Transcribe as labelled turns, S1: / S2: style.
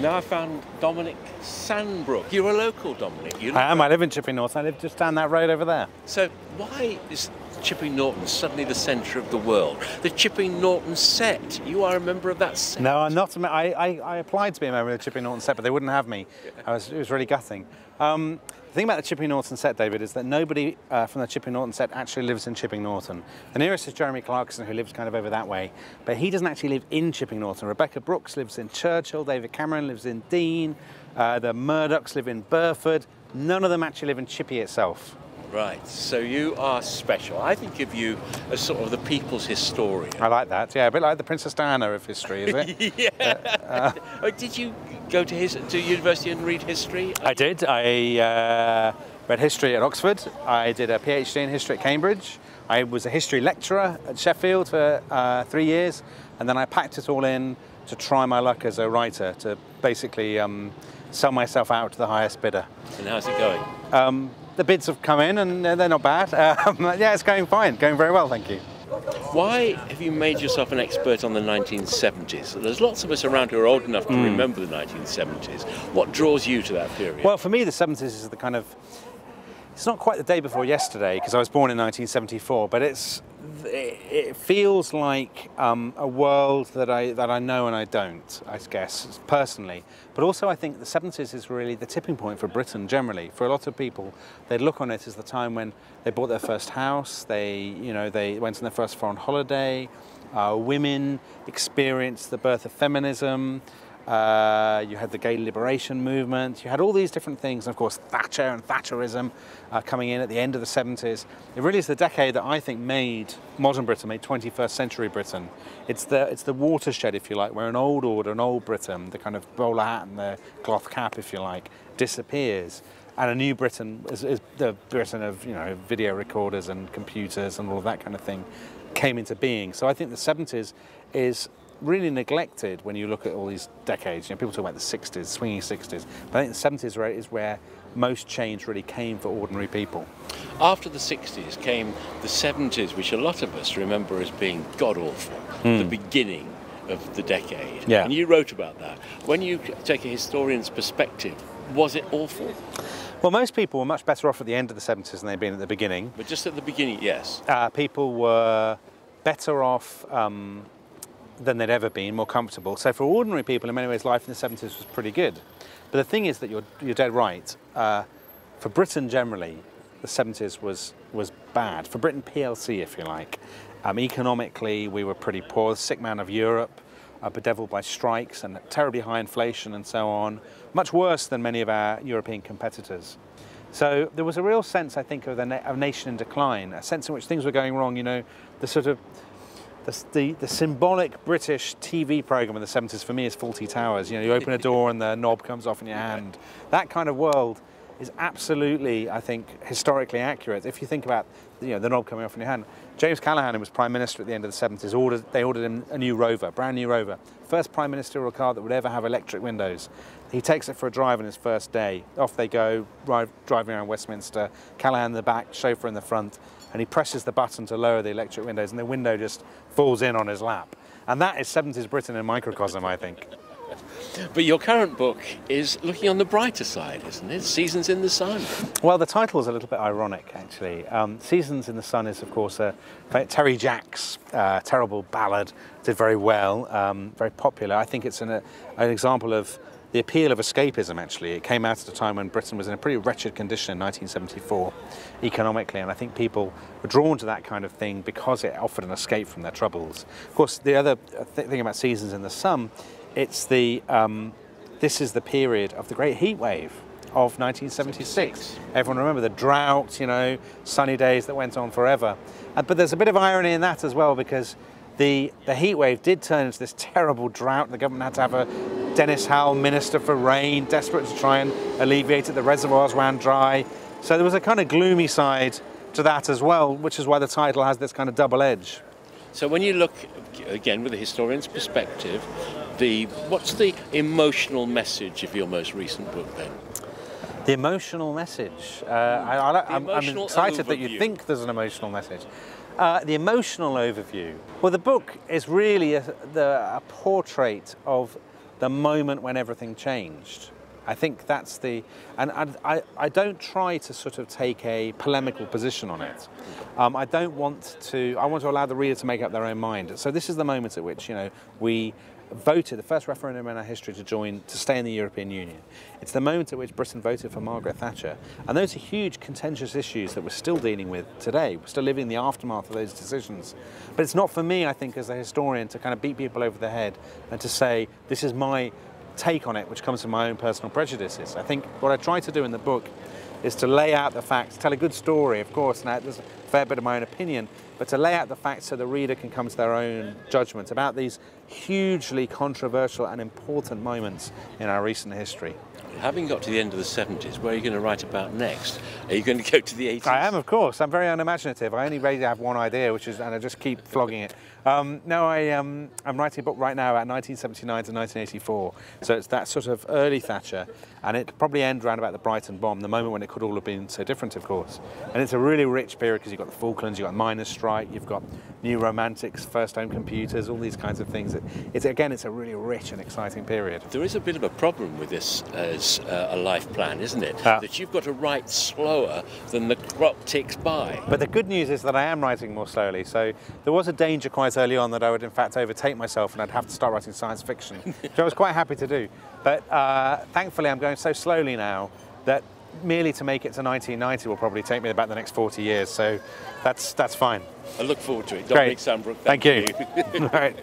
S1: Now I found Dominic Sandbrook. You're a local, Dominic.
S2: I am. I live in Chipping Norton. I live just down that road over there.
S1: So why is Chipping Norton suddenly the centre of the world? The Chipping Norton set. You are a member of that set.
S2: No, I'm not. I applied to be a member of the Chipping Norton set, but they wouldn't have me. It was really gutting. The thing about the Chipping Norton set, David, is that nobody from the Chipping Norton set actually lives in Chipping Norton. The nearest is Jeremy Clarkson, who lives kind of over that way, but he doesn't actually live in Chipping Norton. Rebecca Brooks lives in Churchill, David Cameron lives in Dean, the Murdochs live in Burford. None of them actually live in Chippy itself.
S1: Right, so you are special. I think of you as sort of the people's historian.
S2: I like that, yeah, a bit like the Princess Diana of history, is it?
S1: Yeah. Did you go to university and read history?
S2: I did. I read history at Oxford. I did a PhD in history at Cambridge. I was a history lecturer at Sheffield for 3 years, and then I packed it all in to try my luck as a writer, to basically sell myself out to the highest bidder.
S1: And how's it going?
S2: The bids have come in and they're not bad. Yeah, it's going fine, going very well, thank you.
S1: Why have you made yourself an expert on the 1970s? There's lots of us around who are old enough to remember the 1970s. What draws you to that period?
S2: Well, for me, the 70s is the kind of... It's not quite the day before yesterday, because I was born in 1974, but it feels like a world that I know and I don't, I guess, personally. But also I think the 70s is really the tipping point for Britain generally. For a lot of people, they look on it as the time when they bought their first house, they went on their first foreign holiday, women experienced the birth of feminism, you had the gay liberation movement, you had all these different things, and of course Thatcher and Thatcherism coming in at the end of the 70s. It really is the decade that I think made modern Britain, made 21st century Britain. It's the watershed, if you like, where an old order, an old Britain, the kind of bowler hat and the cloth cap, if you like, disappears. And a new Britain is the Britain of video recorders and computers and all of that kind of thing came into being. So I think the 70s is really neglected when you look at all these decades. People talk about the 60s, swinging 60s, but I think the 70s is where most change really came for ordinary people.
S1: After the 60s came the 70s, which a lot of us remember as being god-awful, the beginning of the decade.
S2: Yeah.
S1: And you wrote about that. When you take a historian's perspective, was it awful?
S2: Well, most people were much better off at the end of the 70s than they'd been at the beginning.
S1: But just at the beginning, yes.
S2: People were better off than they'd ever been, more comfortable. So for ordinary people, in many ways, life in the 70s was pretty good. But the thing is that you're dead right. For Britain generally, the 70s was bad. For Britain PLC, if you like. Economically, we were pretty poor. The sick man of Europe, bedeviled by strikes and terribly high inflation and so on. Much worse than many of our European competitors. So there was a real sense, I think, of a nation in decline, a sense in which things were going wrong. The sort of the symbolic British TV programme in the 70s for me is Fawlty Towers. You open a door and the knob comes off in your hand. That kind of world is absolutely, I think, historically accurate. If you think about the knob coming off in your hand. James Callaghan, who was Prime Minister at the end of the 70s, they ordered him a new Rover, brand new Rover. First Prime Ministerial car that would ever have electric windows. He takes it for a drive on his first day. Off they go, driving around Westminster, Callaghan in the back, chauffeur in the front, and he presses the button to lower the electric windows and the window just falls in on his lap. And that is 70s Britain in microcosm, I think.
S1: But your current book is looking on the brighter side, isn't it? Seasons in the Sun.
S2: Well, the title is a little bit ironic, actually. Seasons in the Sun is, of course, Terry Jack's terrible ballad. Did very well, very popular. I think it's an example of the appeal of escapism, actually. It came out at a time when Britain was in a pretty wretched condition in 1974, economically, and I think people were drawn to that kind of thing because it offered an escape from their troubles. Of course, the other thing about Seasons in the Sun, it's this is the period of the Great Heatwave of 1976. Everyone remember the drought, sunny days that went on forever. But there's a bit of irony in that as well, because the heatwave did turn into this terrible drought. The government had to have a Dennis Howell Minister for Rain, desperate to try and alleviate it. The reservoirs ran dry. So there was a kind of gloomy side to that as well, which is why the title has this kind of double edge.
S1: So when you look, again, with a historian's perspective, what's the emotional message of your most recent book then?
S2: The emotional message. I'm excited that you think there's an emotional message. The emotional overview. Well, the book is really a portrait of the moment when everything changed. I think that's the, and I don't try to sort of take a polemical position on it. I want to allow the reader to make up their own mind. So this is the moment at which, we voted, the first referendum in our history to stay in the European Union. It's the moment at which Britain voted for Margaret Thatcher. And those are huge contentious issues that we're still dealing with today. We're still living in the aftermath of those decisions. But it's not for me, I think, as a historian, to kind of beat people over the head and to say, this is my take on it, which comes from my own personal prejudices. I think what I try to do in the book is to lay out the facts, tell a good story, of course, now there's a fair bit of my own opinion, but to lay out the facts so the reader can come to their own judgment about these hugely controversial and important moments in our recent history.
S1: Having got to the end of the 70s, where are you going to write about next? Are you going to go to the 80s?
S2: I am, of course. I'm very unimaginative. I only really have one idea, and I just keep flogging it. I'm writing a book right now about 1979 to 1984. So it's that sort of early Thatcher, and it'll probably end around about the Brighton bomb, the moment when it could all have been so different, of course. And it's a really rich period because you've got the Falklands, you've got miners' strike, you've got new romantics, first home computers, all these kinds of things. It's a really rich and exciting period.
S1: There is a bit of a problem with this as a life plan, isn't it? That you've got to write slower than the clock ticks by.
S2: But the good news is that I am writing more slowly. So there was a danger quite early on that I would in fact overtake myself and I'd have to start writing science fiction, which I was quite happy to do. But thankfully I'm going so slowly now that merely to make it to 1990 will probably take me about the next 40 years. So that's fine.
S1: I look forward to it. Dominic Sandbrook, thank you.
S2: All right.